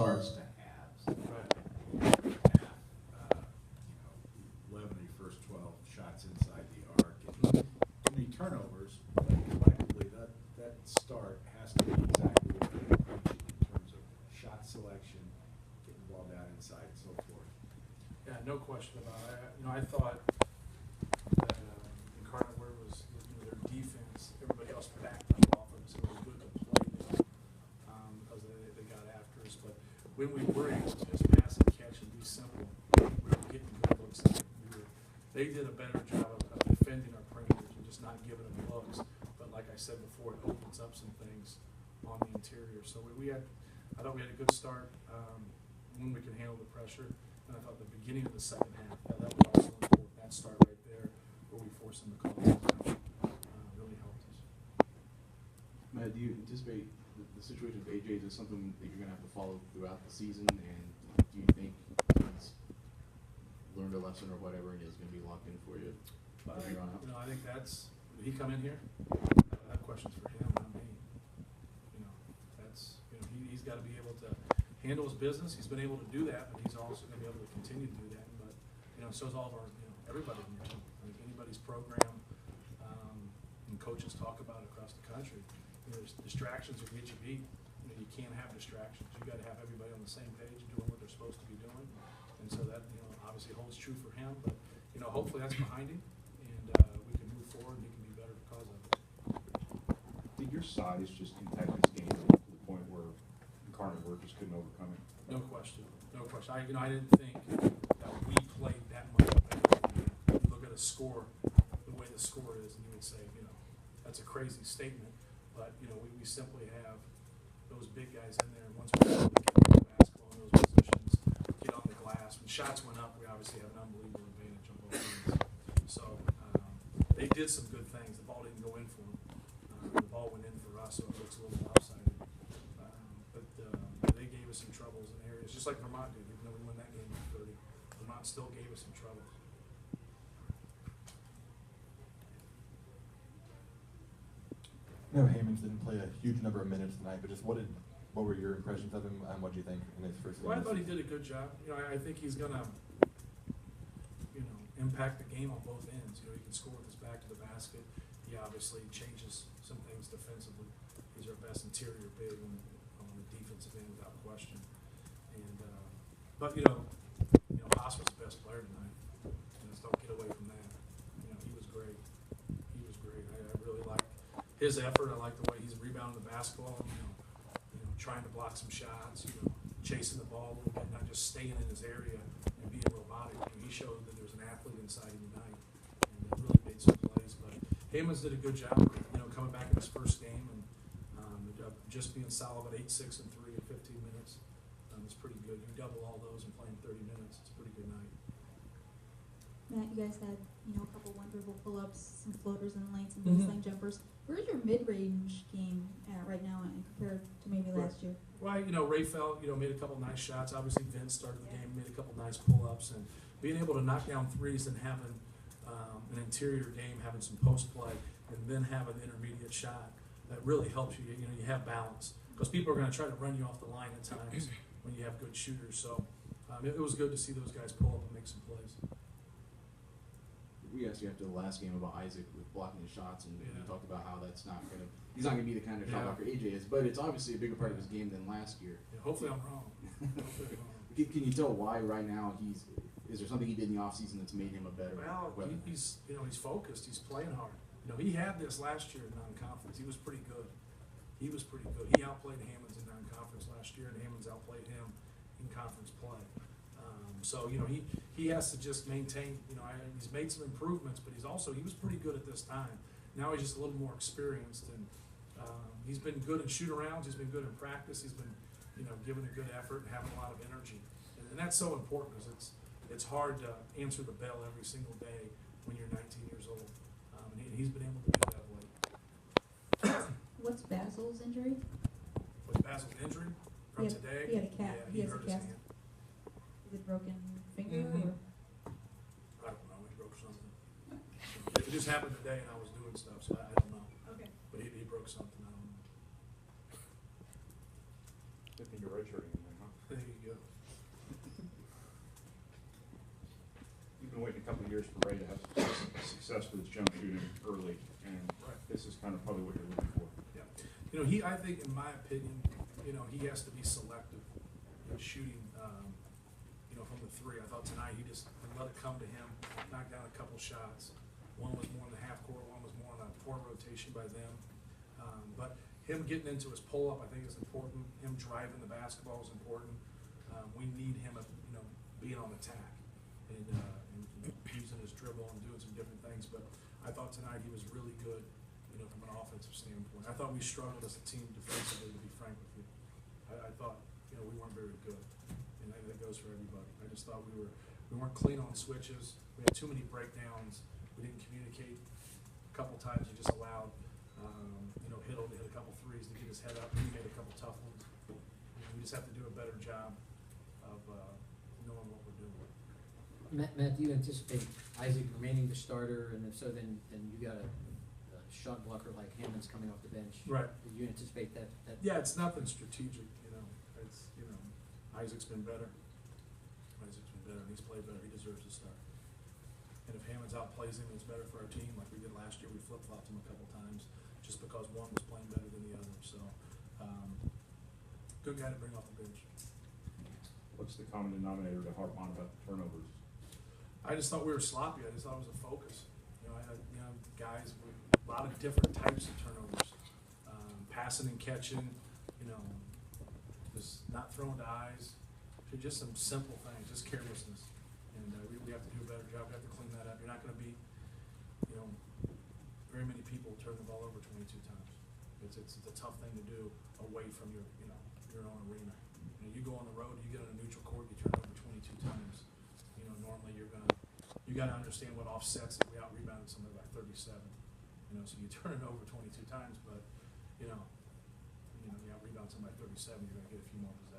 starts to halves. Right. Half, 11 of your first 12 shots inside the arc. And any turnovers, but collectively, that start has to be exactly what you're preaching in terms of shot selection, getting the ball down inside, and so forth. Yeah, no question about it. I thought that Incarnate where it was their defense, everybody else backed up off them, so it was good to play them because they got after us. But when we were able to just pass and catch and be simple, we were getting good looks at it. They did a better job of defending our perimeters and just not giving them looks. But like I said before, it opens up some things on the interior. So I thought we had a good start when we could handle the pressure. And I thought the beginning of the second half, that was also important. That start right there where we forced them to call timeout really helped us. Matt, do you anticipate the situation with AJ, is this something that you're going to have to follow throughout the season? And do you think he's learned a lesson or whatever and is going to be locked in for you from here on out? I think did he come in here? That question's for him, not me. He's got to be able to handle his business. He's been able to do that, but he's also going to be able to continue to do that. But, so is all of our, everybody in your team. I think anybody's program, and coaches talk about it across the country. There's distractions that get you beat. You can't have distractions. You got to have everybody on the same page doing what they're supposed to be doing. And so that, obviously holds true for him. But, hopefully that's behind him, and we can move forward and he can be better because of it. Did your size just impact this game to the point where Incarnate workers couldn't overcome it? No question. No question. I didn't think that we played that much better. You look at a score, the way the score is, and you would say, that's a crazy statement. But, we simply have those big guys in there. And once we're able to get the basketball in those positions, get on the glass. When shots went up, we obviously have an unbelievable advantage on both ends. So they did some good things. The ball didn't go in for them. The ball went in for us, so it looks a little lopsided. But they gave us some troubles in areas, just like Vermont did. Even though we won that game by 30, Vermont still gave us some troubles. Hammonds didn't play a huge number of minutes tonight, but just what were your impressions of him, and what do you think in his first game? Well, I thought he did a good job. I think he's gonna, impact the game on both ends. He can score with his back to the basket. He obviously changes some things defensively. He's our best interior big on the defensive end without question. And but Haas was the best player tonight. Just don't get away from that. He was great. He was great. I really liked his effort. I like the way he's rebounding the basketball, trying to block some shots, chasing the ball a little bit, not just staying in his area and being robotic. He showed that there's an athlete inside him tonight, and really made some plays. But Hammonds did a good job, coming back in his first game and just being solid at 8, 6, and 3 in 15 minutes. It's pretty good. You double all those and playing 30 minutes. It's a pretty good night. Matt, you guys had, a couple one-dribble pull-ups, some floaters in the lane, some baseline jumpers. Where's your mid-range game at right now and compared to maybe last year? Well, Ray fell, made a couple nice shots. Obviously, Vince started the game, made a couple nice pull-ups, and being able to knock down threes and having an interior game, having some post play, and then have an intermediate shot, that really helps you. You have balance because people are going to try to run you off the line at times when you have good shooters. So it was good to see those guys pull up and make some plays. We asked you after the last game about Isaac with blocking his shots, and you talked about how he's not going to be the kind of shot blocker AJ is, but it's obviously a bigger part of his game than last year. Yeah, hopefully I'm wrong. Can you tell why right now is there something he did in the offseason that's made him a better weapon? He's focused. He's playing hard. He had this last year in non-conference. He was pretty good. He outplayed Hammonds in non-conference last year, and Hammonds outplayed him in conference play. So he has to just maintain. He's made some improvements, but he was pretty good at this time. Now he's just a little more experienced, and he's been good in shoot-arounds. He's been good in practice. He's been giving a good effort and having a lot of energy, and that's so important because it's hard to answer the bell every single day when you're 19 years old. And he's been able to do that of late. What's Basil's injury? What's Basil's injury from today? He had a cast. Yeah, he hurt his hand. Is it broken finger or? I don't know. He broke something. It just happened today, and I was doing stuff, so I don't know. Okay. But he broke something. I don't know. Good thing you're redshirting him, huh? There you go. You've been waiting a couple of years for Ray to have success with his jump shooting early, and Right. this is kind of probably what you're looking for. Yeah, you know, I think, in my opinion, you know, he has to be selective in shooting, you know, from the three. I thought tonight he just let it come to him, knocked down a couple shots. One was more in the half court, one was more in a poor rotation by them. But him getting into his pull-up, I think, is important. Him driving the basketball is important. We need him, you know, being on attack and using his dribble and doing some different things. But I thought tonight he was really good, you know, from an offensive standpoint. I thought we struggled as a team defensively, to be frank with you. I thought, you know, we weren't very good, and that goes for everybody. I just thought we weren't clean on switches. We had too many breakdowns. We didn't communicate. A couple times we just allowed, you know, Hiddle to hit a couple threes to get his head up. He made a couple tough ones. You know, we just have to do a better job of knowing what we're doing. Matt, do you anticipate Isaac remaining the starter, and if so, then you got a shot blocker like Hammond's coming off the bench? Right. Do you anticipate that? Yeah, it's nothing strategic, you know. It's, you know, Isaac's been better. And he's played better. He deserves to start. And if Hammond's outplays him, it's better for our team, like we did last year. We flip-flopped him a couple times just because one was playing better than the other. So, good guy to bring off the bench. What's the common denominator to harp on about the turnovers? I just thought we were sloppy. I just thought it was a focus. You know, I had, you know, guys with a lot of different types of turnovers. Passing and catching, you know, just not throwing to eyes. Just some simple things, just carelessness. And we have to do a better job. We have to clean that up. You're not going to be, you know, very many people turn the ball over 22 times. It's a tough thing to do away from your, you know, your own arena. You know, you go on the road, you get on a neutral court, you turn it over 22 times. You know, normally you got to understand what offsets it. We out-rebounded somebody by 37. You know, so you turn it over 22 times, but, you out-rebound somebody by 37, you're going to get a few more possessions.